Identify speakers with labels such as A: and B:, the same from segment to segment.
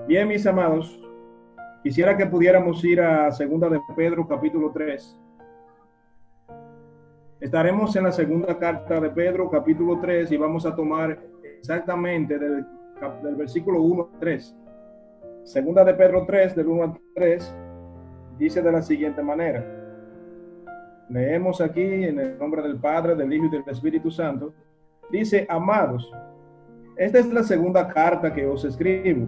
A: Bien, mis amados, quisiera que pudiéramos ir a Segunda de Pedro, capítulo 3. Estaremos en la segunda carta de Pedro, capítulo 3, y vamos a tomar exactamente del versículo 1 al 3. Segunda de Pedro 3, del 1 al 3, dice de la siguiente manera. Leemos aquí en el nombre del Padre, del Hijo y del Espíritu Santo. Dice: amados, esta es la segunda carta que os escribo,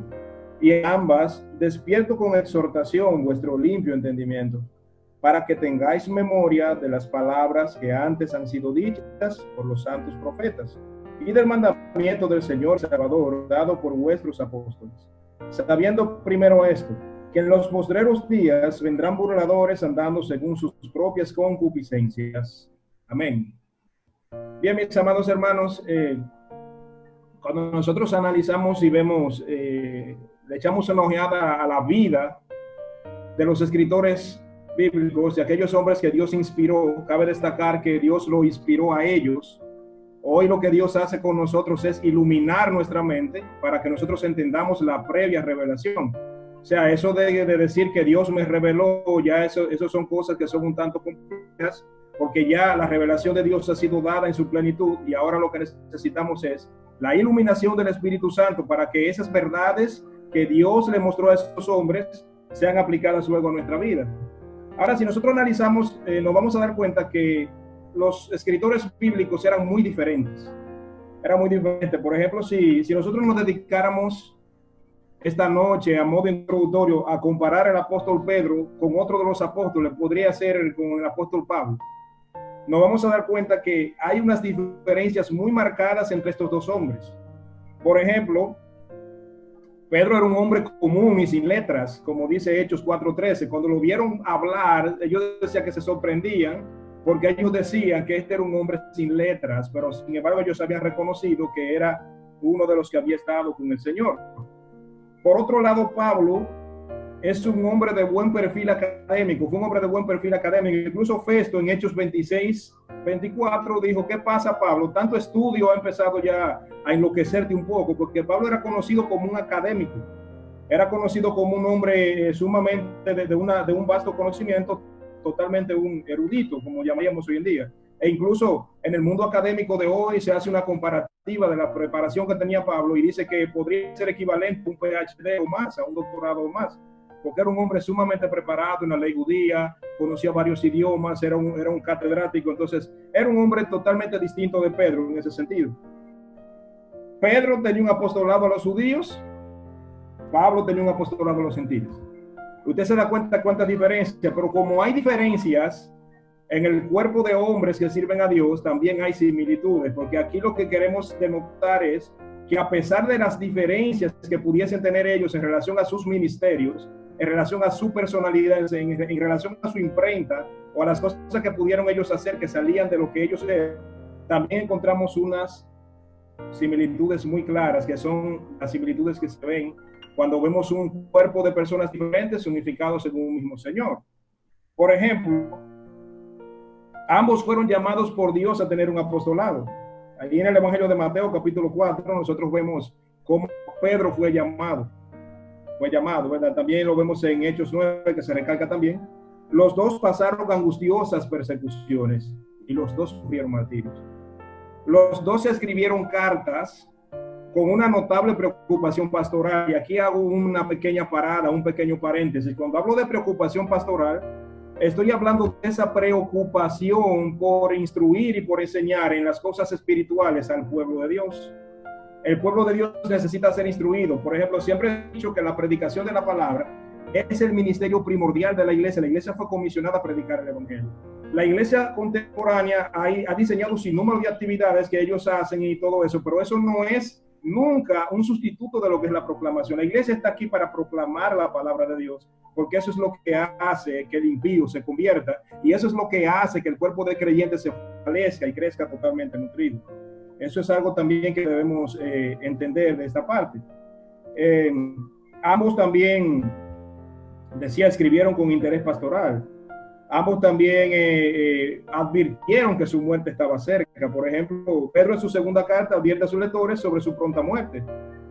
A: y en ambas despierto con exhortación vuestro limpio entendimiento, para que tengáis memoria de las palabras que antes han sido dichas por los santos profetas, y del mandamiento del Señor Salvador dado por vuestros apóstoles, sabiendo primero esto, que en los postreros días vendrán burladores andando según sus propias concupiscencias. Amén. Bien, mis amados hermanos, cuando nosotros analizamos y vemos, le echamos una ojeada a la vida de los escritores bíblicos, de aquellos hombres que Dios inspiró, cabe destacar que Dios lo inspiró a ellos. Hoy lo que Dios hace con nosotros es iluminar nuestra mente para que nosotros entendamos la previa revelación. O sea, eso de decir que Dios me reveló, ya eso son cosas que son un tanto complejas, porque ya la revelación de Dios ha sido dada en su plenitud y ahora lo que necesitamos es la iluminación del Espíritu Santo para que esas verdades que Dios le mostró a esos hombres sean aplicadas luego a nuestra vida. Ahora, si nosotros analizamos, nos vamos a dar cuenta que los escritores bíblicos eran muy diferentes. Era muy diferente. Por ejemplo, si nosotros nos dedicáramos esta noche a modo introductorio a comparar el apóstol Pedro con otro de los apóstoles, podría ser con el apóstol Pablo. Nos vamos a dar cuenta que hay unas diferencias muy marcadas entre estos dos hombres. Por ejemplo, Pedro era un hombre común y sin letras, como dice Hechos 4:13. Cuando lo vieron hablar, ellos decían que se sorprendían, porque ellos decían que este era un hombre sin letras, pero sin embargo ellos habían reconocido que era uno de los que había estado con el Señor. Por otro lado, Pablo es un hombre de buen perfil académico, fue un hombre de buen perfil académico. Incluso Festo en Hechos 26:24 dijo: ¿qué pasa, Pablo? Tanto estudio ha empezado ya a enloquecerte un poco, porque Pablo era conocido como un académico, era conocido como un hombre sumamente de un vasto conocimiento, totalmente un erudito, como llamaríamos hoy en día. E incluso en el mundo académico de hoy se hace una comparativa de la preparación que tenía Pablo y dice que podría ser equivalente a un PhD o más, a un doctorado o más, porque era un hombre sumamente preparado en la ley judía, conocía varios idiomas, era un catedrático. Entonces era un hombre totalmente distinto de Pedro en ese sentido. Pedro tenía un apostolado a los judíos, Pablo tenía un apostolado a los gentiles. Usted se da cuenta cuántas diferencias, pero como hay diferencias en el cuerpo de hombres que sirven a Dios, también hay similitudes, porque aquí lo que queremos denotar es que a pesar de las diferencias que pudiesen tener ellos en relación a sus ministerios, en relación a su personalidad, en relación a su imprenta o a las cosas que pudieron ellos hacer que salían de lo que ellos eran, también encontramos unas similitudes muy claras, que son las similitudes que se ven cuando vemos un cuerpo de personas diferentes unificados en un mismo Señor. Por ejemplo, ambos fueron llamados por Dios a tener un apostolado. Allí en el Evangelio de Mateo, capítulo 4, nosotros vemos cómo Pedro fue llamado, ¿verdad? También lo vemos en Hechos 9, que se recalca también. Los dos pasaron angustiosas persecuciones y los dos sufrieron martirios. Los dos escribieron cartas con una notable preocupación pastoral. Y aquí hago una pequeña parada, un pequeño paréntesis. Cuando hablo de preocupación pastoral, estoy hablando de esa preocupación por instruir y por enseñar en las cosas espirituales al pueblo de Dios. El pueblo de Dios necesita ser instruido. Por ejemplo, siempre he dicho que la predicación de la palabra es el ministerio primordial de la iglesia. La iglesia fue comisionada a predicar el evangelio. La iglesia contemporánea ha diseñado un sinnúmero de actividades que ellos hacen y todo eso, pero eso no es nunca un sustituto de lo que es la proclamación. La iglesia está aquí para proclamar la palabra de Dios, porque eso es lo que hace que el impío se convierta, y eso es lo que hace que el cuerpo de creyentes se fortalezca y crezca totalmente nutrido. Eso es algo también que debemos entender de esta parte. Ambos también, decía, escribieron con interés pastoral. Ambos también advirtieron que su muerte estaba cerca. Por ejemplo, Pedro en su segunda carta advierte a sus lectores sobre su pronta muerte.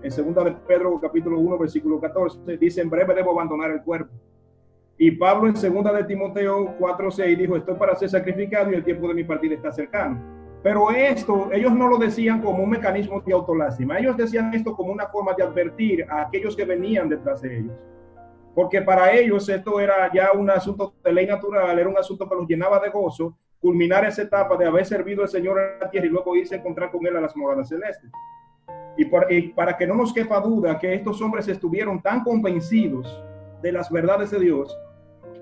A: en segunda de Pedro capítulo 1 versículo 14, dice: en breve debo abandonar el cuerpo. Y Pablo en segunda de Timoteo 4:6 dijo: estoy para ser sacrificado y el tiempo de mi partida está cercano. Pero esto, ellos no lo decían como un mecanismo de autolástima, ellos decían esto como una forma de advertir a aquellos que venían detrás de ellos. Porque para ellos esto era ya un asunto de ley natural, era un asunto que los llenaba de gozo, culminar esa etapa de haber servido al Señor en la tierra y luego irse a encontrar con Él a las moradas celestes. Y para que no nos quepa duda que estos hombres estuvieron tan convencidos de las verdades de Dios,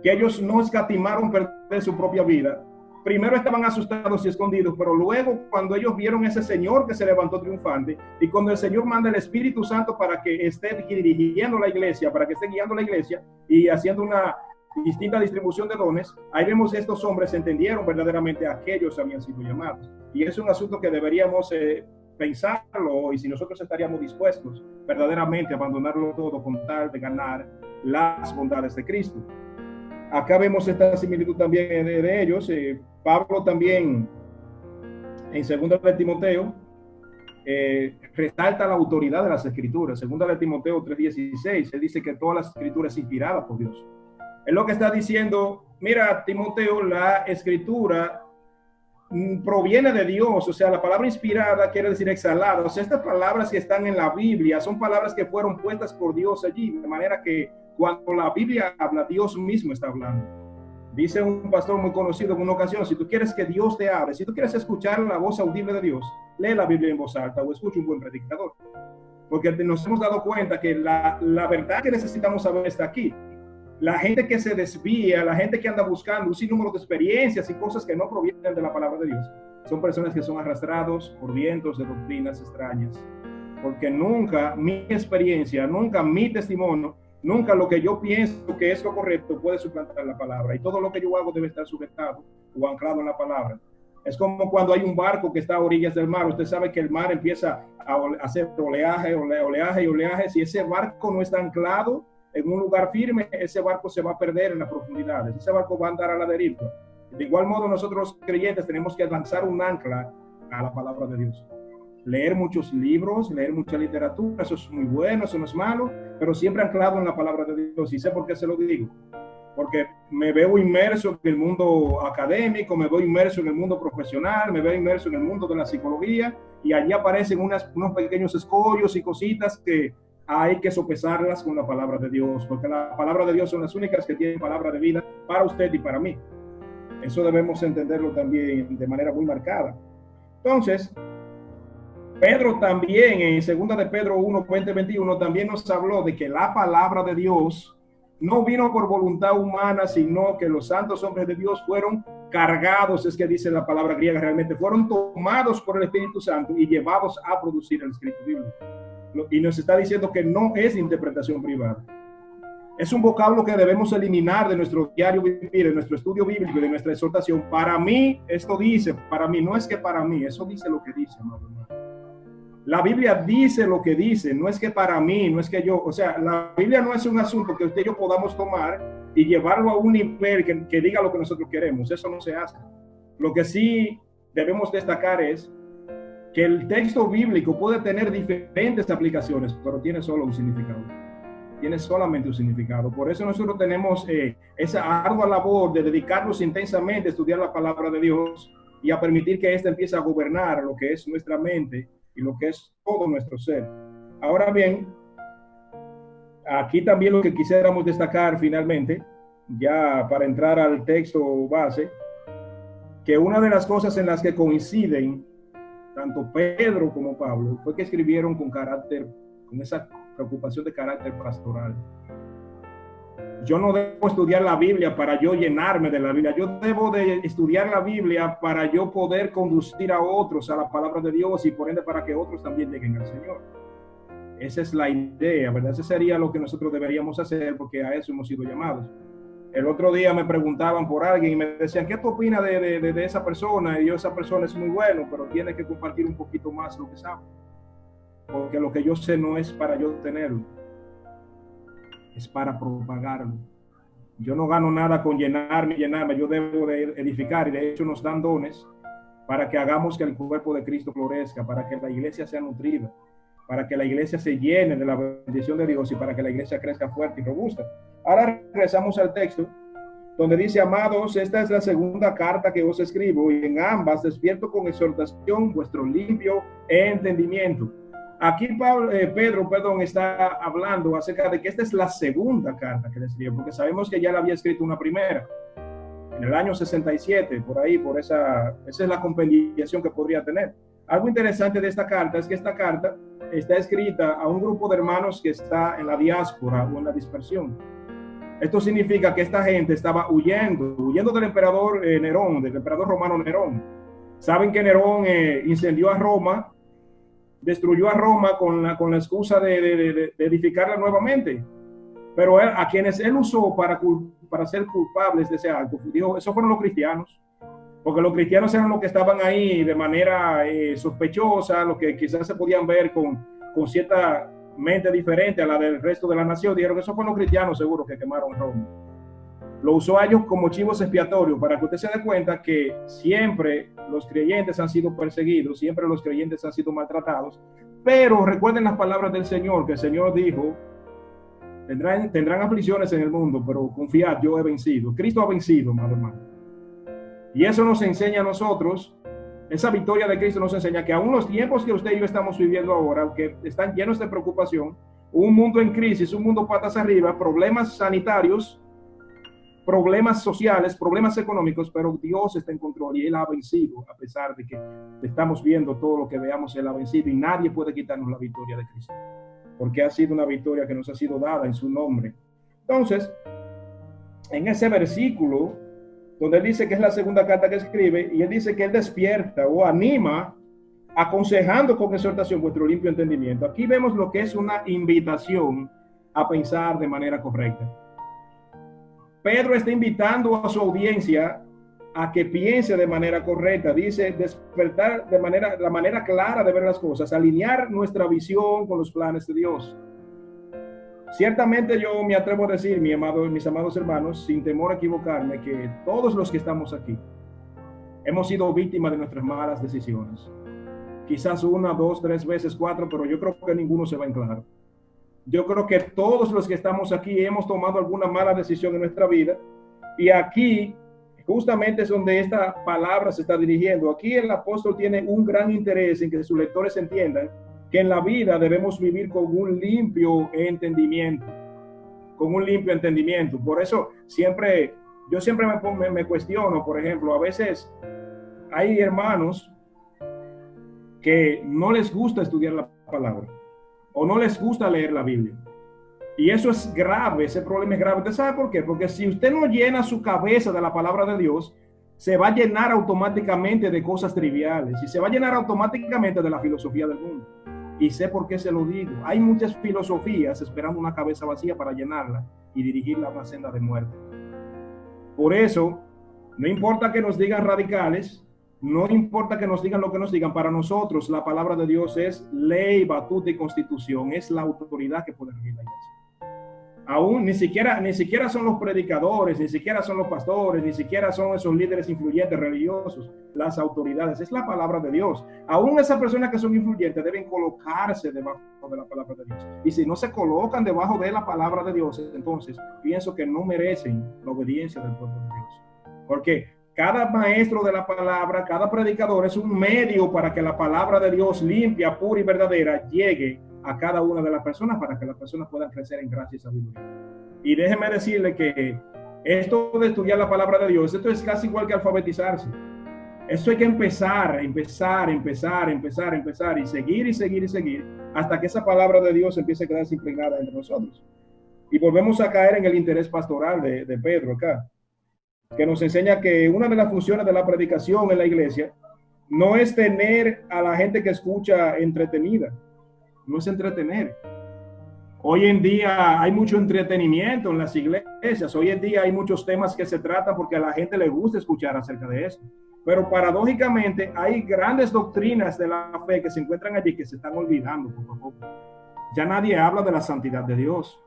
A: que ellos no escatimaron perder su propia vida. Primero estaban asustados y escondidos, pero luego cuando ellos vieron ese Señor que se levantó triunfante, y cuando el Señor manda el Espíritu Santo para que esté dirigiendo la iglesia, para que esté guiando la iglesia y haciendo una distinta distribución de dones, ahí vemos que estos hombres entendieron verdaderamente a que ellos habían sido llamados. Y es un asunto que deberíamos pensarlo, y si nosotros estaríamos dispuestos verdaderamente a abandonarlo todo con tal de ganar las bondades de Cristo. Acá vemos esta similitud también de ellos. Pablo también, en segunda de Timoteo, resalta la autoridad de las Escrituras. Segunda de Timoteo 3:16, él dice que todas las Escrituras son inspiradas por Dios. Es lo que está diciendo: mira, Timoteo, la Escritura proviene de Dios. O sea, la palabra inspirada quiere decir exhalada. O sea, estas palabras que están en la Biblia son palabras que fueron puestas por Dios allí, de manera que cuando la Biblia habla, Dios mismo está hablando. Dice un pastor muy conocido en una ocasión: si tú quieres que Dios te hable, si tú quieres escuchar la voz audible de Dios, lee la Biblia en voz alta o escucha un buen predicador. Porque nos hemos dado cuenta que la verdad que necesitamos saber está aquí. La gente que se desvía, la gente que anda buscando un sinnúmero de experiencias y cosas que no provienen de la palabra de Dios, son personas que son arrastrados por vientos de doctrinas extrañas. Porque nunca mi experiencia, nunca mi testimonio, nunca lo que yo pienso que es lo correcto puede suplantar la palabra. Y todo lo que yo hago debe estar sujetado o anclado en la palabra. Es como cuando hay un barco que está a orillas del mar. Usted sabe que el mar empieza a hacer oleaje, oleaje y oleaje. Si ese barco no está anclado en un lugar firme, ese barco se va a perder en las profundidades. Ese barco va a andar a la deriva. De igual modo, nosotros creyentes tenemos que lanzar un ancla a la palabra de Dios. Leer muchos libros, leer mucha literatura, eso es muy bueno, eso no es malo, pero siempre anclado en la palabra de Dios. Y sé por qué se lo digo. Porque me veo inmerso en el mundo académico, me veo inmerso en el mundo profesional, me veo inmerso en el mundo de la psicología, y allí aparecen unos pequeños escollos y cositas que hay que sopesarlas con la palabra de Dios, porque la palabra de Dios son las únicas que tienen palabra de vida para usted y para mí. Eso debemos entenderlo también de manera muy marcada. Entonces, Pedro también, en 2 de Pedro 1, 20, 21, también nos habló de que la palabra de Dios no vino por voluntad humana, sino que los santos hombres de Dios fueron cargados, es que dice la palabra griega, realmente fueron tomados por el Espíritu Santo y llevados a producir el escrito bíblico. Y nos está diciendo que no es interpretación privada. Es un vocablo que debemos eliminar de nuestro diario vivir, de nuestro estudio bíblico, de nuestra exhortación. Para mí, esto dice, para mí, no es que para mí, eso dice lo que dice, no. La Biblia dice lo que dice, no es que para mí, no es que yo, o sea, la Biblia no es un asunto que usted y yo podamos tomar y llevarlo a un nivel que diga lo que nosotros queremos. Eso no se hace. Lo que sí debemos destacar es que el texto bíblico puede tener diferentes aplicaciones, pero tiene solo un significado. Tiene solamente un significado. Por eso nosotros tenemos esa ardua labor de dedicarnos intensamente a estudiar la palabra de Dios y a permitir que ésta empiece a gobernar lo que es nuestra mente y lo que es todo nuestro ser. Ahora bien, aquí también lo que quisiéramos destacar finalmente, ya para entrar al texto base, que una de las cosas en las que coinciden tanto Pedro como Pablo fue que escribieron con esa preocupación de carácter pastoral. Yo no debo estudiar la Biblia para yo llenarme de la Biblia. Yo debo de estudiar la Biblia para yo poder conducir a otros a la palabra de Dios y por ende para que otros también lleguen al Señor. Esa es la idea, ¿verdad? Ese sería lo que nosotros deberíamos hacer, porque a eso hemos sido llamados. El otro día me preguntaban por alguien y me decían: ¿qué tú opinas de esa persona? Y yo: esa persona es muy bueno, pero tiene que compartir un poquito más lo que sabe. Porque lo que yo sé no es para yo tenerlo, es para propagarlo. Yo no gano nada con llenarme, yo debo de edificar, y de hecho nos dan dones para que hagamos que el cuerpo de Cristo florezca, para que la iglesia sea nutrida, para que la iglesia se llene de la bendición de Dios y para que la iglesia crezca fuerte y robusta. Ahora regresamos al texto donde dice: amados, esta es la segunda carta que os escribo, y en ambas despierto con exhortación vuestro limpio entendimiento. Aquí Pedro está hablando acerca de que esta es la segunda carta que le escribió, porque sabemos que ya le había escrito una primera en el año 67, por ahí, esa es la compendiación que podría tener. Algo interesante de esta carta es que esta carta está escrita a un grupo de hermanos que está en la diáspora o en la dispersión. Esto significa que esta gente estaba huyendo del emperador Nerón, del emperador romano Nerón. Saben que Nerón incendió a Roma, destruyó a Roma con la excusa de edificarla nuevamente. Pero a quienes él usó para ser culpables de ese acto, dijo, esos fueron los cristianos. Porque los cristianos eran los que estaban ahí de manera sospechosa, los que quizás se podían ver con cierta mente diferente a la del resto de la nación. Dijeron que esos fueron los cristianos seguro que quemaron Roma. Lo usó a ellos como chivos expiatorios para que usted se dé cuenta que siempre los creyentes han sido perseguidos, siempre los creyentes han sido maltratados. Pero recuerden las palabras del Señor, que el Señor dijo: tendrán aflicciones en el mundo, pero confiad, yo he vencido. Cristo ha vencido, amado hermano. Y eso nos enseña a nosotros, esa victoria de Cristo nos enseña que aún los tiempos que usted y yo estamos viviendo ahora, aunque están llenos de preocupación, un mundo en crisis, un mundo patas arriba, problemas sanitarios, problemas sociales, problemas económicos, pero Dios está en control y Él ha vencido. A pesar de que estamos viendo todo lo que veamos, Él ha vencido y nadie puede quitarnos la victoria de Cristo, porque ha sido una victoria que nos ha sido dada en su nombre. Entonces, en ese versículo donde él dice que es la segunda carta que escribe, y él dice que él despierta o anima, aconsejando con exhortación vuestro limpio entendimiento. Aquí vemos lo que es una invitación a pensar de manera correcta. Pedro está invitando a su audiencia a que piense de manera correcta. Dice despertar la manera clara de ver las cosas, alinear nuestra visión con los planes de Dios. Ciertamente yo me atrevo a decir, mis amados hermanos, sin temor a equivocarme, que todos los que estamos aquí hemos sido víctimas de nuestras malas decisiones. Quizás 1, 2, 3 veces, 4, pero yo creo que ninguno se va en claro. Yo creo que todos los que estamos aquí hemos tomado alguna mala decisión en nuestra vida, y aquí justamente es donde esta palabra se está dirigiendo. Aquí el apóstol tiene un gran interés en que sus lectores entiendan que en la vida debemos vivir con un limpio entendimiento, Por eso yo siempre me cuestiono, por ejemplo, a veces hay hermanos que no les gusta estudiar la palabra o no les gusta leer la Biblia. Y eso es grave, ese problema es grave. ¿Usted sabe por qué? Porque si usted no llena su cabeza de la palabra de Dios, se va a llenar automáticamente de cosas triviales y se va a llenar automáticamente de la filosofía del mundo. Y sé por qué se lo digo. Hay muchas filosofías esperando una cabeza vacía para llenarla y dirigirla a una senda de muerte. Por eso, no importa que nos digan radicales, no importa que nos digan lo que nos digan, para nosotros la palabra de Dios es ley, batuta y constitución, es la autoridad que puede regir la iglesia. Aún ni siquiera son los predicadores, ni siquiera son los pastores, ni siquiera son esos líderes influyentes religiosos, las autoridades, es la palabra de Dios. Aún esas personas que son influyentes deben colocarse debajo de la palabra de Dios. Y si no se colocan debajo de la palabra de Dios, entonces pienso que no merecen la obediencia del pueblo de Dios. Porque cada maestro de la palabra, cada predicador es un medio para que la palabra de Dios limpia, pura y verdadera llegue a cada una de las personas para que las personas puedan crecer en gracia y sabiduría. Y déjeme decirle que esto de estudiar la palabra de Dios, esto es casi igual que alfabetizarse. Esto hay que empezar y seguir hasta que esa palabra de Dios empiece a quedarse impregnada entre nosotros. Y volvemos a caer en el interés pastoral de Pedro acá, que nos enseña que una de las funciones de la predicación en la iglesia no es tener a la gente que escucha entretenida, no es entretener. Hoy en día hay mucho entretenimiento en las iglesias, hoy en día hay muchos temas que se tratan porque a la gente le gusta escuchar acerca de eso, pero paradójicamente hay grandes doctrinas de la fe que se encuentran allí que se están olvidando poco a poco. Ya nadie habla de la santidad de Dios,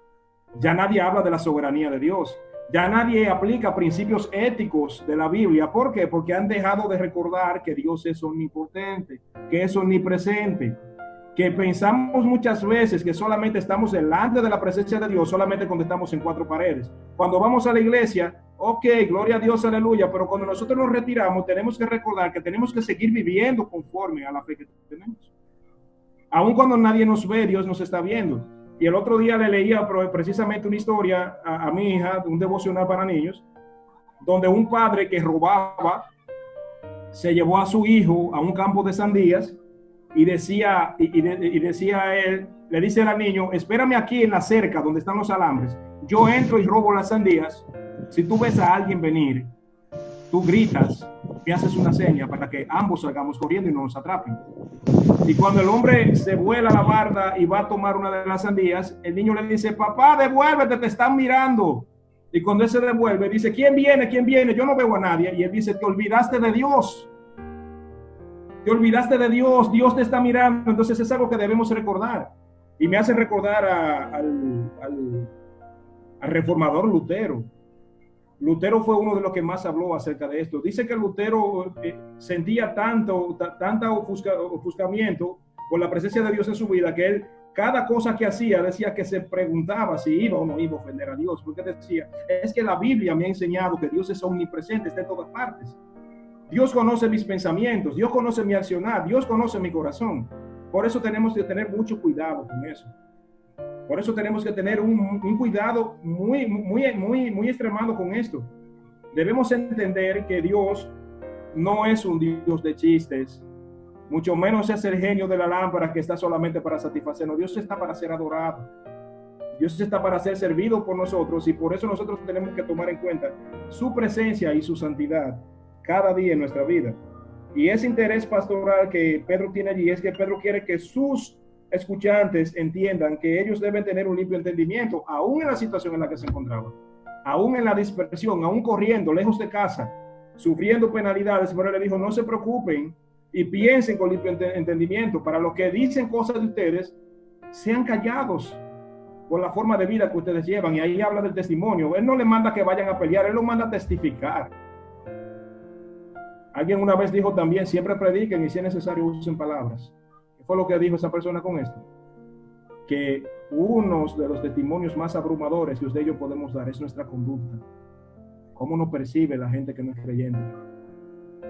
A: ya nadie habla de la soberanía de Dios, ya nadie aplica principios éticos de la Biblia. ¿Por qué? Porque han dejado de recordar que Dios es omnipotente, que es omnipresente. que pensamos muchas veces que solamente estamos delante de la presencia de Dios solamente cuando estamos en cuatro paredes. Cuando vamos a la iglesia, ok, gloria a Dios, aleluya, pero cuando nosotros nos retiramos tenemos que recordar que tenemos que seguir viviendo conforme a la fe que tenemos. Aun cuando nadie nos ve, Dios nos está viendo. Y el otro día le leía precisamente una historia a mi hija, un devocional para niños, donde un padre que robaba se llevó a su hijo a un campo de sandías y decía, decía él, le dice al niño, espérame aquí en la cerca donde están los alambres, yo entro y robo las sandías, si tú ves a alguien venir, tú gritas, me haces una seña para que ambos salgamos corriendo y no nos atrapen. Y cuando el hombre se vuela a la barda y va a tomar una de las sandías, el niño le dice, papá, devuélvete, te están mirando. Y cuando él se devuelve, dice, ¿quién viene? ¿Quién viene? Yo no veo a nadie. Y él dice, te olvidaste de Dios. Te olvidaste de Dios, Dios te está mirando. Entonces es algo que debemos recordar. Y me hace recordar al reformador Lutero. Lutero fue uno de los que más habló acerca de esto. Dice que Lutero sentía tanta ofuscamiento por la presencia de Dios en su vida, que él, cada cosa que hacía, decía que se preguntaba si iba o no iba a ofender a Dios. Porque decía, es que la Biblia me ha enseñado que Dios es omnipresente, está en todas partes. Dios conoce mis pensamientos, Dios conoce mi accionar, Dios conoce mi corazón. Por eso tenemos que tener mucho cuidado con eso. Por eso tenemos que tener un cuidado muy extremado con esto. Debemos entender que Dios no es un Dios de chistes, mucho menos es el genio de la lámpara que está solamente para satisfacernos. Dios está para ser adorado. Dios está para ser servido por nosotros, y por eso nosotros tenemos que tomar en cuenta su presencia y su santidad cada día en nuestra vida. Y ese interés pastoral que Pedro tiene allí es que Pedro quiere que sus escuchantes entiendan que ellos deben tener un limpio entendimiento, aún en la situación en la que se encontraban, aún en la dispersión, aún corriendo lejos de casa, sufriendo penalidades. Pero él le dijo, no se preocupen y piensen con limpio entendimiento. Para los que dicen cosas de ustedes, sean callados por la forma de vida que ustedes llevan. Y ahí habla del testimonio. Él no le manda que vayan a pelear, él lo manda a testificar. Alguien una vez dijo también, siempre prediquen y si es necesario usen palabras. ¿Qué fue lo que dijo esa persona con esto? Que uno de los testimonios más abrumadores que usted y yo podemos dar es nuestra conducta. Cómo nos percibe la gente que no es creyente.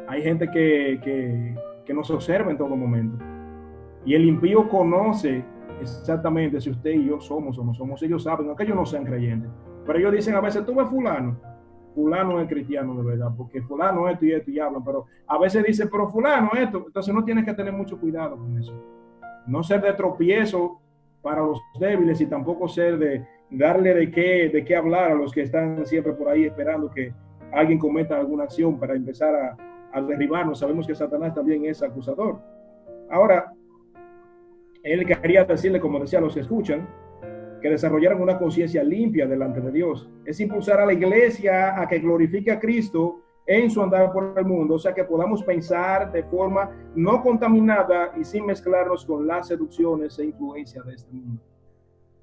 A: Hay gente que nos observa en todo momento. Y el impío conoce exactamente si usted y yo somos o no somos. Ellos saben, aunque ellos no sean creyentes. Pero ellos dicen a veces, tú ves fulano es cristiano de verdad, porque fulano esto y hablan, pero a veces dice, pero fulano esto. Entonces no tienes que tener mucho cuidado con eso. No ser de tropiezo para los débiles y tampoco ser de darle de qué hablar a los que están siempre por ahí esperando que alguien cometa alguna acción para empezar a derribarnos. Sabemos que Satanás también es acusador. Ahora, él quería decirle, como decía a los que escuchan, que desarrollaran una conciencia limpia delante de Dios. Es impulsar a la iglesia a que glorifique a Cristo en su andar por el mundo, o sea que podamos pensar de forma no contaminada y sin mezclarnos con las seducciones e influencias de este mundo.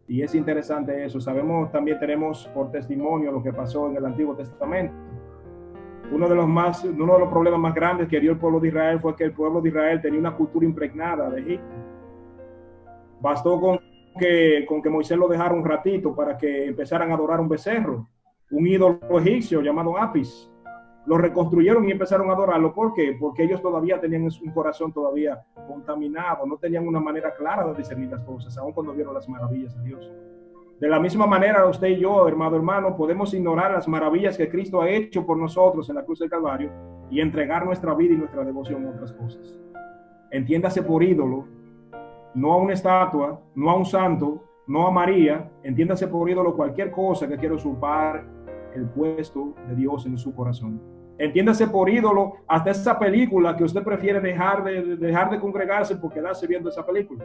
A: Y es interesante eso. Sabemos, también tenemos por testimonio lo que pasó en el Antiguo Testamento. Uno de los problemas más grandes que dio el pueblo de Israel fue que el pueblo de Israel tenía una cultura impregnada de Egipto. Bastó con que Moisés lo dejara un ratito para que empezaran a adorar un becerro, un ídolo egipcio llamado Apis. Lo reconstruyeron y empezaron a adorarlo. ¿Por qué? Porque ellos todavía tenían un corazón todavía contaminado, no tenían una manera clara de discernir las cosas, aun cuando vieron las maravillas de Dios. De la misma manera, usted y yo, hermano, podemos ignorar las maravillas que Cristo ha hecho por nosotros en la cruz del Calvario y entregar nuestra vida y nuestra devoción a otras cosas. Entiéndase por ídolo, no a una estatua, no a un santo, no a María. Entiéndase por ídolo cualquier cosa que quiera usurpar el puesto de Dios en su corazón. Entiéndase por ídolo hasta esa película que usted prefiere dejar de congregarse por quedarse viendo esa película.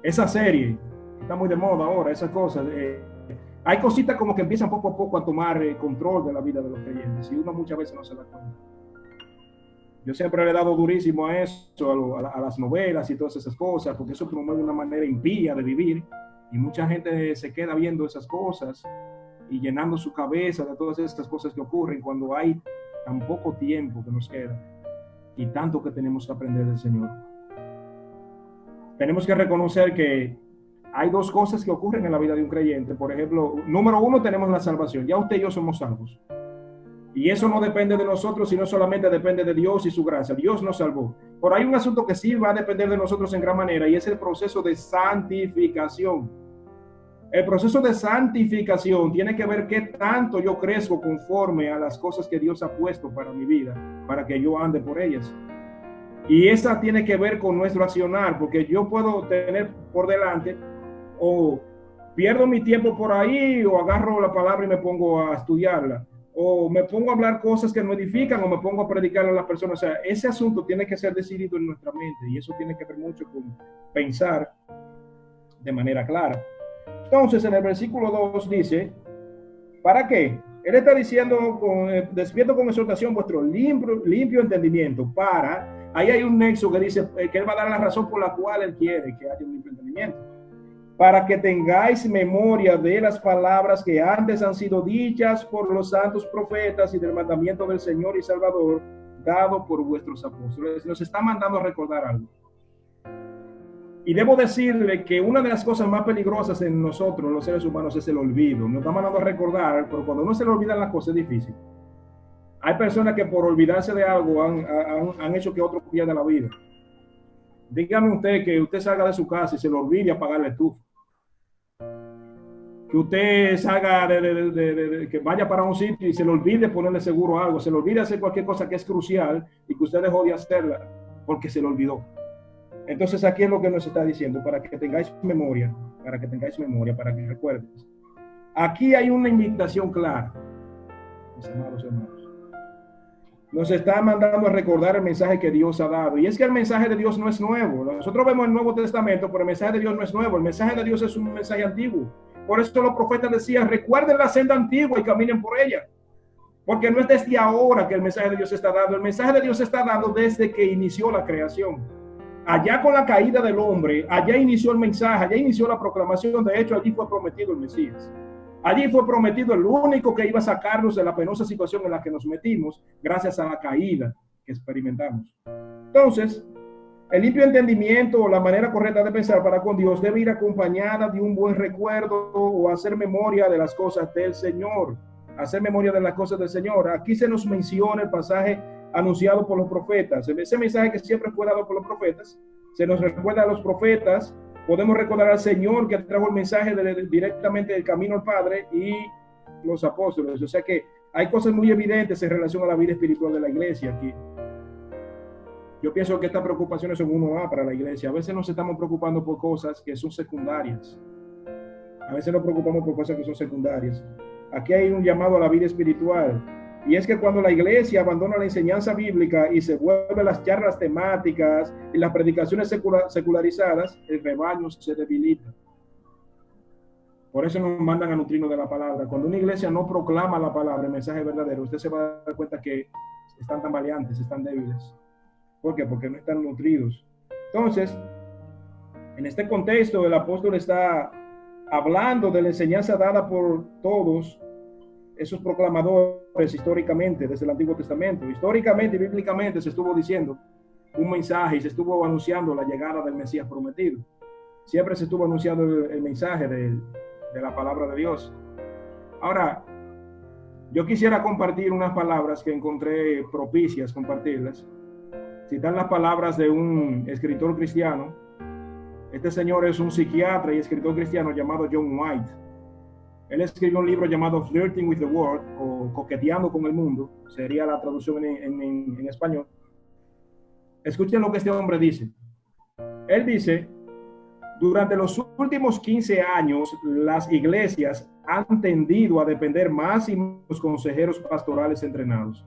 A: Esa serie está muy de moda ahora, esas cosas. Hay cositas como que empiezan poco a poco a tomar control de la vida de los creyentes y uno muchas veces no se da cuenta. Yo siempre le he dado durísimo a eso, a las novelas y todas esas cosas, porque eso promueve una manera impía de vivir y mucha gente se queda viendo esas cosas y llenando su cabeza de todas estas cosas que ocurren cuando hay tan poco tiempo que nos queda y tanto que tenemos que aprender del Señor. tenemos que reconocer que hay dos cosas que ocurren en la vida de un creyente. Por ejemplo, número uno, tenemos la salvación. Ya usted y yo somos salvos. Y eso no depende de nosotros, sino solamente depende de Dios y su gracia. Dios nos salvó. Pero hay un asunto que sí va a depender de nosotros en gran manera, y es el proceso de santificación. El proceso de santificación tiene que ver qué tanto yo crezco conforme a las cosas que Dios ha puesto para mi vida, para que yo ande por ellas. Y esa tiene que ver con nuestro accionar, porque yo puedo tener por delante, o pierdo mi tiempo por ahí, o agarro la palabra y me pongo a estudiarla, o me pongo a hablar cosas que no edifican, o me pongo a predicar a las personas. O sea, ese asunto tiene que ser decidido en nuestra mente, y eso tiene que ver mucho con pensar de manera clara. Entonces, en el versículo 2 dice, ¿para qué? Él está diciendo, despierto con exhortación vuestro limpio entendimiento, para, ahí hay un nexo que dice que él va a dar la razón por la cual él quiere que haya un limpio entendimiento, para que tengáis memoria de las palabras que antes han sido dichas por los santos profetas y del mandamiento del Señor y Salvador dado por vuestros apóstoles. Nos está mandando a recordar algo. Y debo decirle que una de las cosas más peligrosas en nosotros, los seres humanos, es el olvido. Nos está mandando a recordar, pero cuando no se le olvidan las cosas es difícil. Hay personas que por olvidarse de algo han hecho que otro pierda la vida. Dígame usted que usted salga de su casa y se le olvide apagar la estufa. Que usted salga que vaya para un sitio y se le olvide ponerle seguro a algo, se le olvide hacer cualquier cosa que es crucial y que usted dejó de hacerla porque se le olvidó. Entonces aquí es lo que nos está diciendo, para que tengáis memoria, para que recuerdes. Aquí hay una invitación clara, mis amados hermanos. Nos está mandando a recordar el mensaje que Dios ha dado. Y es que el mensaje de Dios no es nuevo. Nosotros vemos el Nuevo Testamento, pero el mensaje de Dios no es nuevo. El mensaje de Dios es un mensaje antiguo. Por eso los profetas decían, recuerden la senda antigua y caminen por ella. Porque no es desde ahora que el mensaje de Dios está dando. El mensaje de Dios se está dando desde que inició la creación. Allá con la caída del hombre, allá inició el mensaje, allá inició la proclamación. De hecho, allí fue prometido el Mesías. Allí fue prometido el único que iba a sacarnos de la penosa situación en la que nos metimos gracias a la caída que experimentamos. Entonces, el limpio entendimiento o la manera correcta de pensar para con Dios debe ir acompañada de un buen recuerdo o hacer memoria de las cosas del Señor. Hacer memoria de las cosas del Señor. Aquí se nos menciona el pasaje anunciado por los profetas. Ese mensaje que siempre fue dado por los profetas, se nos recuerda a los profetas. Podemos recordar al Señor que trajo el mensaje directamente del camino al Padre y los apóstoles. O sea que hay cosas muy evidentes en relación a la vida espiritual de la iglesia aquí. Yo pienso que estas preocupaciones son 1A para la iglesia. A veces nos estamos preocupando por cosas que son secundarias. A veces nos preocupamos por cosas que son secundarias. Aquí hay un llamado a la vida espiritual. Y es que cuando la iglesia abandona la enseñanza bíblica y se vuelve las charlas temáticas y las predicaciones secularizadas, el rebaño se debilita. Por eso nos mandan a nutrirnos de la palabra. Cuando una iglesia no proclama la palabra, el mensaje verdadero, usted se va a dar cuenta que están tambaleantes, están débiles. ¿Por qué? Porque no están nutridos. Entonces, en este contexto, el apóstol está hablando de la enseñanza dada por todos esos proclamadores históricamente, desde el Antiguo Testamento. Históricamente y bíblicamente se estuvo diciendo un mensaje y se estuvo anunciando la llegada del Mesías prometido. Siempre se estuvo anunciando el mensaje de la palabra de Dios. Ahora, yo quisiera compartir unas palabras que encontré propicias compartirlas. Citar las palabras de un escritor cristiano. Este señor es un psiquiatra y escritor cristiano llamado John White. Él escribió un libro llamado Flirting with the World, o Coqueteando con el Mundo, sería la traducción en español. Escuchen lo que este hombre dice. Él dice, durante los últimos 15 años, las iglesias han tendido a depender más y más de los consejeros pastorales entrenados.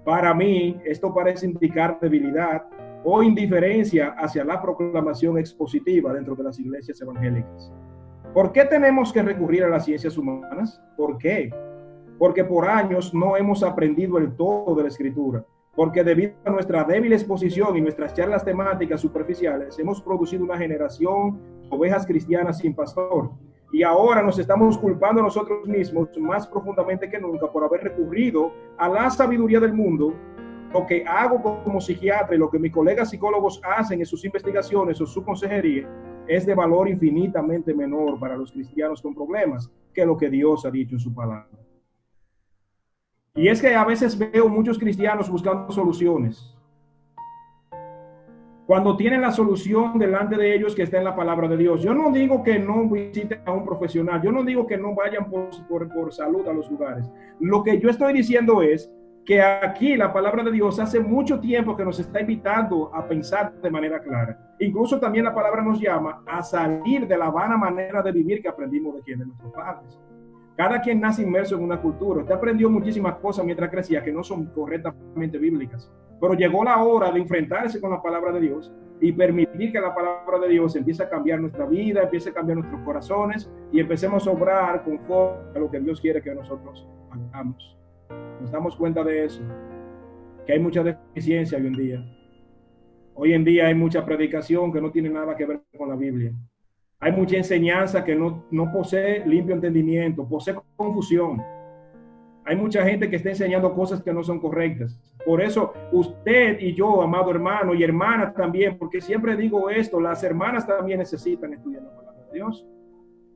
A: Para mí, esto parece indicar debilidad o indiferencia hacia la proclamación expositiva dentro de las iglesias evangélicas. ¿Por qué tenemos que recurrir a las ciencias humanas? ¿Por qué? Porque por años no hemos aprendido el todo de la Escritura. Porque debido a nuestra débil exposición y nuestras charlas temáticas superficiales, hemos producido una generación de ovejas cristianas sin pastor. Y ahora nos estamos culpando a nosotros mismos más profundamente que nunca por haber recurrido a la sabiduría del mundo lo que hago como psiquiatra y lo que mis colegas psicólogos hacen en sus investigaciones o su consejería es de valor infinitamente menor para los cristianos con problemas que lo que Dios ha dicho en su palabra. Y es que a veces veo muchos cristianos buscando soluciones, cuando tienen la solución delante de ellos que está en la palabra de Dios. Yo no digo que no visiten a un profesional, yo no digo que no vayan por salud a los lugares. Lo que yo estoy diciendo es que aquí la palabra de Dios hace mucho tiempo que nos está invitando a pensar de manera clara. Incluso también la palabra nos llama a salir de la vana manera de vivir que aprendimos de nuestros padres. Cada quien nace inmerso en una cultura. Usted aprendió muchísimas cosas mientras crecía que no son correctamente bíblicas. Pero llegó la hora de enfrentarse con la palabra de Dios y permitir que la palabra de Dios empiece a cambiar nuestra vida, empiece a cambiar nuestros corazones y empecemos a obrar conforme a lo que Dios quiere que nosotros hagamos. Nos damos cuenta de eso, que hay mucha deficiencia hoy en día. Hoy en día hay mucha predicación que no tiene nada que ver con la Biblia. Hay mucha enseñanza que no posee limpio entendimiento, posee confusión. Hay mucha gente que está enseñando cosas que no son correctas. Por eso usted y yo, amado hermano y hermana también, porque siempre digo esto, las hermanas también necesitan estudiar la palabra de Dios.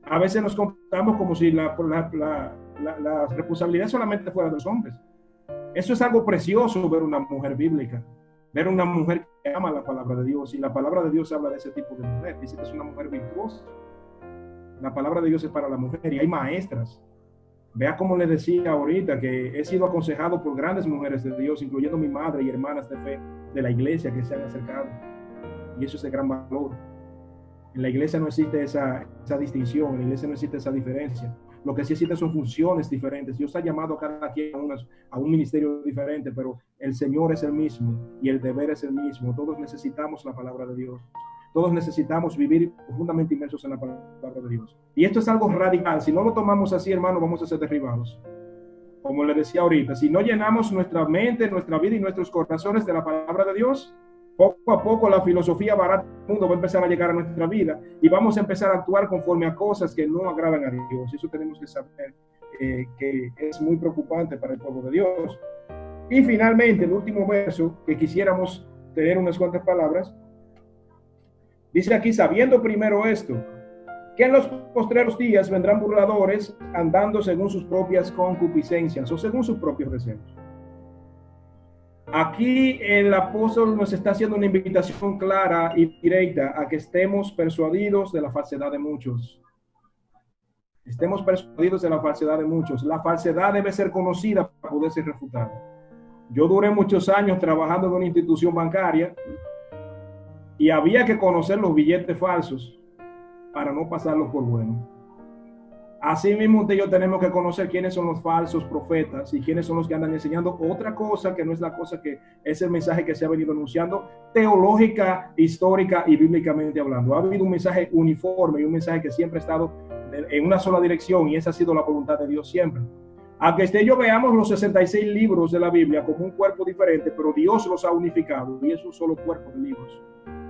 A: A veces nos comportamos como si la responsabilidad solamente fuera de los hombres. Eso es algo precioso, ver una mujer bíblica, ver una mujer que ama la palabra de Dios. Y la palabra de Dios habla de ese tipo de mujer. Dice que es una mujer virtuosa. La palabra de Dios es para la mujer y hay maestras. Vea como les decía ahorita que he sido aconsejado por grandes mujeres de Dios, incluyendo mi madre y hermanas de fe de la iglesia que se han acercado. Y eso es de gran valor. En la iglesia no existe esa distinción, en la iglesia no existe esa diferencia. Lo que sí existe son funciones diferentes. Dios ha llamado a cada quien a un ministerio diferente, pero el Señor es el mismo y el deber es el mismo. Todos necesitamos la palabra de Dios. Todos necesitamos vivir profundamente inmersos en la palabra de Dios. Y esto es algo radical. Si no lo tomamos así, hermano, vamos a ser derribados. Como le decía ahorita, si no llenamos nuestra mente, nuestra vida y nuestros corazones de la palabra de Dios, poco a poco la filosofía barata del mundo va a empezar a llegar a nuestra vida y vamos a empezar a actuar conforme a cosas que no agradan a Dios. Eso tenemos que saber que es muy preocupante para el pueblo de Dios. Y finalmente, el último verso que quisiéramos tener unas cuantas palabras, dice aquí, sabiendo primero esto, que en los postreros días vendrán burladores andando según sus propias concupiscencias o según sus propios deseos. Aquí el apóstol nos está haciendo una invitación clara y directa a que estemos persuadidos de la falsedad de muchos. Estemos persuadidos de la falsedad de muchos. La falsedad debe ser conocida para poder ser refutada. Yo duré muchos años trabajando en una institución bancaria y había que conocer los billetes falsos para no pasarlos por buenos. Así mismo usted y yo tenemos que conocer quiénes son los falsos profetas y quiénes son los que andan enseñando otra cosa que no es la cosa que es el mensaje que se ha venido anunciando teológica, histórica y bíblicamente hablando. Ha habido un mensaje uniforme y un mensaje que siempre ha estado en una sola dirección y esa ha sido la voluntad de Dios siempre. Aunque usted y yo veamos los 66 libros de la Biblia como un cuerpo diferente, pero Dios los ha unificado y es un solo cuerpo de libros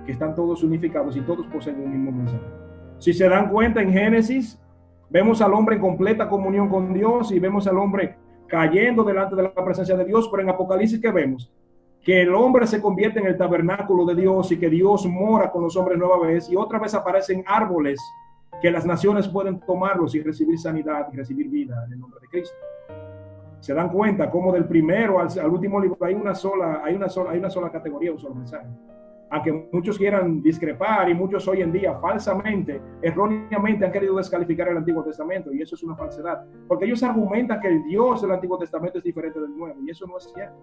A: que están todos unificados y todos poseen un mismo mensaje. Si se dan cuenta, en Génesis vemos al hombre en completa comunión con Dios y vemos al hombre cayendo delante de la presencia de Dios, pero en Apocalipsis, ¿qué vemos? Que el hombre se convierte en el tabernáculo de Dios y que Dios mora con los hombres nueva vez y otra vez aparecen árboles que las naciones pueden tomarlos y recibir sanidad y recibir vida en el nombre de Cristo. Se dan cuenta cómo del primero al último libro hay una sola categoría, un solo mensaje. Aunque muchos quieran discrepar y muchos hoy en día falsamente, erróneamente han querido descalificar el Antiguo Testamento y eso es una falsedad, porque ellos argumentan que el Dios del Antiguo Testamento es diferente del Nuevo y eso no es cierto.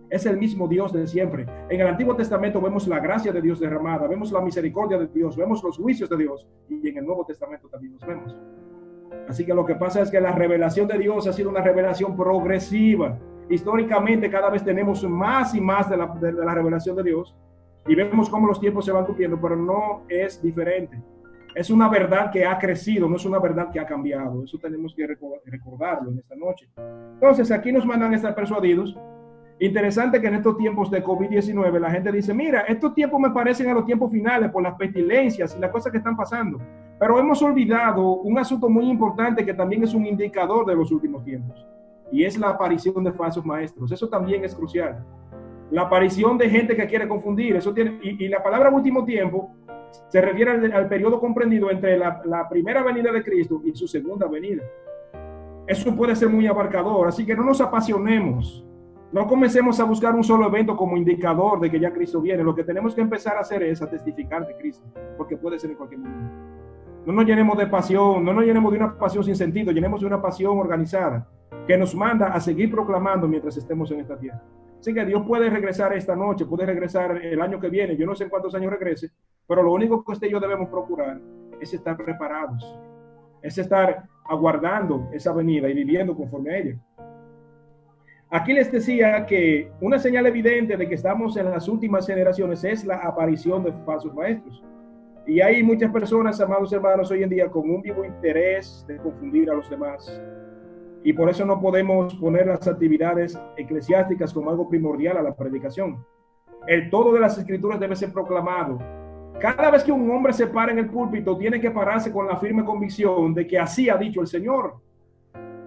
A: Es el mismo Dios de siempre. En el Antiguo Testamento vemos la gracia de Dios derramada, vemos la misericordia de Dios, vemos los juicios de Dios y en el Nuevo Testamento también los vemos. Así que lo que pasa es que la revelación de Dios ha sido una revelación progresiva. Históricamente cada vez tenemos más y más de la revelación de Dios y vemos cómo los tiempos se van cumpliendo, pero no es diferente. Es una verdad que ha crecido, no es una verdad que ha cambiado. Eso tenemos que recordarlo en esta noche. Entonces, aquí nos mandan a estar persuadidos. Interesante que en estos tiempos de COVID-19 la gente dice, mira, estos tiempos me parecen a los tiempos finales por las pestilencias y las cosas que están pasando. Pero hemos olvidado un asunto muy importante que también es un indicador de los últimos tiempos. Y es la aparición de falsos maestros. Eso también es crucial. la aparición de gente que quiere confundir. Eso tiene, y la palabra último tiempo se refiere al periodo comprendido entre la primera venida de Cristo y su segunda venida. Eso puede ser muy abarcador, así que no nos apasionemos. No comencemos a buscar un solo evento como indicador de que ya Cristo viene. Lo que tenemos que empezar a hacer es a testificar de Cristo, porque puede ser en cualquier momento. No nos llenemos de pasión, no nos llenemos de una pasión sin sentido, llenemos de una pasión organizada que nos manda a seguir proclamando mientras estemos en esta tierra. Así que Dios puede regresar esta noche, puede regresar el año que viene, yo no sé en cuántos años regrese, pero lo único que usted y yo debemos procurar es estar preparados, es estar aguardando esa venida y viviendo conforme a ella. Aquí les decía que una señal evidente de que estamos en las últimas generaciones es la aparición de falsos maestros. Y hay muchas personas, amados hermanos, hoy en día con un vivo interés de confundir a los demás. Y por eso no podemos poner las actividades eclesiásticas como algo primordial a la predicación. El todo de las escrituras debe ser proclamado. Cada vez que un hombre se para en el púlpito, tiene que pararse con la firme convicción de que así ha dicho el Señor.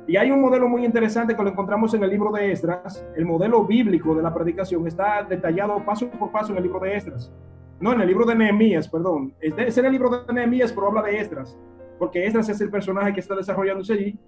A: Y hay un modelo muy interesante que lo encontramos en el libro de Esdras. El modelo bíblico de la predicación está detallado paso por paso en el libro de Esdras. No, en el libro de Nehemías, perdón. Es en el libro de Nehemías, pero habla de Esdras, porque Esdras es el personaje que está desarrollándose allí.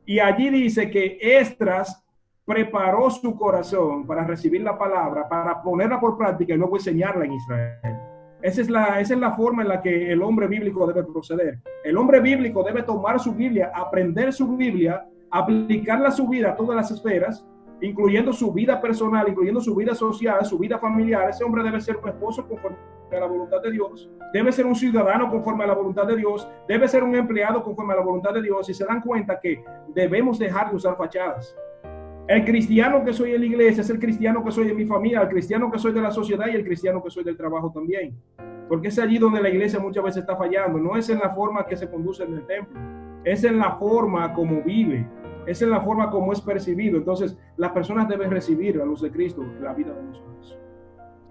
A: Y allí dice que Esdras preparó su corazón para recibir la palabra, para ponerla por práctica y luego enseñarla en Israel. Esa es la forma en la que el hombre bíblico debe proceder. El hombre bíblico debe tomar su Biblia, aprender su Biblia, aplicarla a su vida, a todas las esferas, incluyendo su vida personal, incluyendo su vida social, su vida familiar. Ese hombre debe ser un esposo conforme a la voluntad de Dios, debe ser un ciudadano conforme a la voluntad de Dios, debe ser un empleado conforme a la voluntad de Dios, y se dan cuenta que debemos dejar de usar fachadas. El cristiano que soy en la iglesia es el cristiano que soy en mi familia, el cristiano que soy de la sociedad y el cristiano que soy del trabajo también. Porque es allí donde la iglesia muchas veces está fallando. No es en la forma que se conduce en el templo, es en la forma como vive, es en la forma como es percibido. Entonces, las personas deben recibir la luz de Cristo en la vida de nosotros.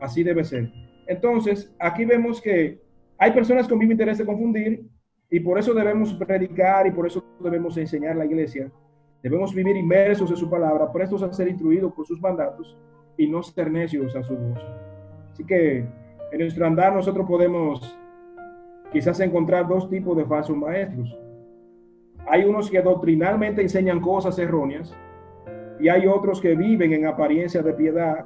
A: Así debe ser. Entonces, aquí vemos que hay personas con vivo interés de confundir, y por eso debemos predicar y por eso debemos enseñar la iglesia. Debemos vivir inmersos en su palabra, prestos a ser instruidos por sus mandatos y no ser necios a su voz. Así que en nuestro andar nosotros podemos quizás encontrar dos tipos de falsos maestros. Hay unos que doctrinalmente enseñan cosas erróneas y hay otros que viven en apariencia de piedad,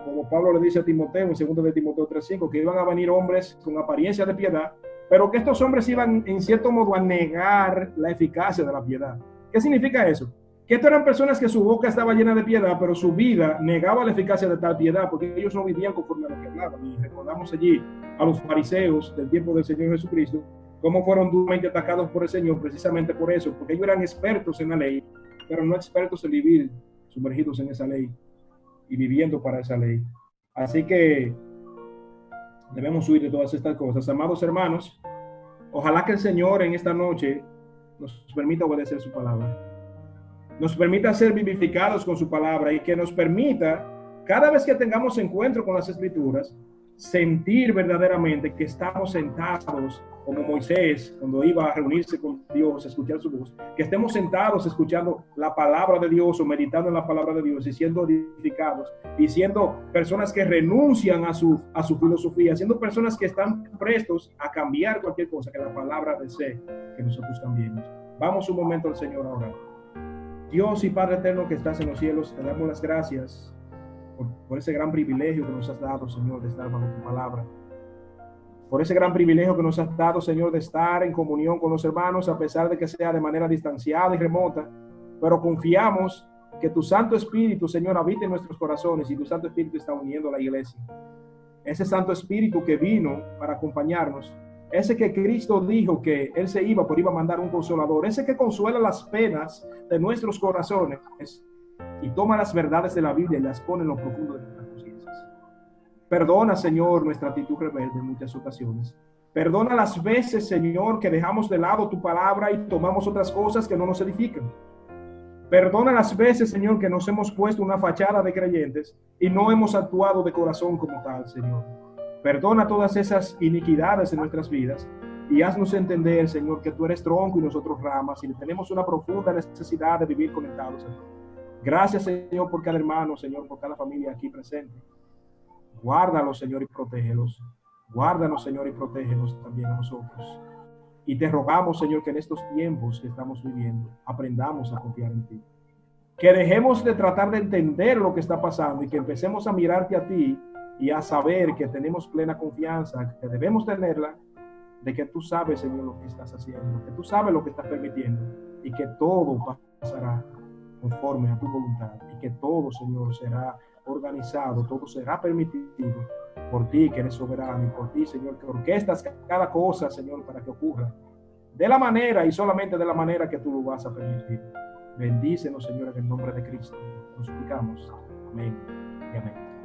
A: como Pablo le dice a Timoteo en 2 de Timoteo 3:5, que iban a venir hombres con apariencia de piedad, pero que estos hombres iban en cierto modo a negar la eficacia de la piedad. ¿Qué significa eso? Que estas eran personas que su boca estaba llena de piedad, pero su vida negaba la eficacia de tal piedad, porque ellos no vivían conforme a lo que hablaban. Y recordamos allí a los fariseos del tiempo del Señor Jesucristo, cómo fueron duramente atacados por el Señor, precisamente por eso, porque ellos eran expertos en la ley, pero no expertos en vivir sumergidos en esa ley y viviendo para esa ley. Así que debemos huir de todas estas cosas. Amados hermanos, ojalá que el Señor en esta noche nos permita obedecer su palabra, nos permita ser vivificados con su palabra y que nos permita, cada vez que tengamos encuentro con las Escrituras, sentir verdaderamente que estamos sentados como Moisés cuando iba a reunirse con Dios, a escuchar su voz, que estemos sentados escuchando la palabra de Dios o meditando en la palabra de Dios y siendo edificados y siendo personas que renuncian a su filosofía, siendo personas que están prestos a cambiar cualquier cosa que la palabra desee que nosotros cambiemos. Vamos un momento al Señor ahora. Dios y Padre eterno que estás en los cielos, te damos las gracias por ese gran privilegio que nos has dado, Señor, de estar bajo tu palabra. Por ese gran privilegio que nos has dado, Señor, de estar en comunión con los hermanos, a pesar de que sea de manera distanciada y remota. Pero confiamos que tu Santo Espíritu, Señor, habita en nuestros corazones y tu Santo Espíritu está uniendo a la iglesia. Ese Santo Espíritu que vino para acompañarnos, ese que Cristo dijo que Él se iba, pero iba a mandar un consolador, ese que consuela las penas de nuestros corazones y toma las verdades de la Biblia y las pone en lo profundo de nuestras conciencias. Perdona, Señor, nuestra actitud rebelde en muchas ocasiones. Perdona las veces, Señor, que dejamos de lado tu palabra y tomamos otras cosas que no nos edifican. Perdona las veces, Señor, que nos hemos puesto una fachada de creyentes y no hemos actuado de corazón como tal, Señor. Perdona todas esas iniquidades en nuestras vidas y haznos entender, Señor, que tú eres tronco y nosotros ramas y tenemos una profunda necesidad de vivir conectados a ti. Gracias, Señor, por cada hermano, Señor, por cada familia aquí presente. Guárdalos, Señor, y protégelos. Guárdanos, Señor, y protégenos también a nosotros. Y te rogamos, Señor, que en estos tiempos que estamos viviendo, aprendamos a confiar en ti. Que dejemos de tratar de entender lo que está pasando y que empecemos a mirarte a ti y a saber que tenemos plena confianza, que debemos tenerla, de que tú sabes, Señor, lo que estás haciendo, que tú sabes lo que estás permitiendo y que todo pasará conforme a tu voluntad y que todo, Señor, será organizado, todo será permitido por ti, que eres soberano, y por ti, Señor, que orquestas cada cosa, Señor, para que ocurra de la manera y solamente de la manera que tú lo vas a permitir. Bendícenos, Señor, en el nombre de Cristo. Nos suplicamos. Amén y amén.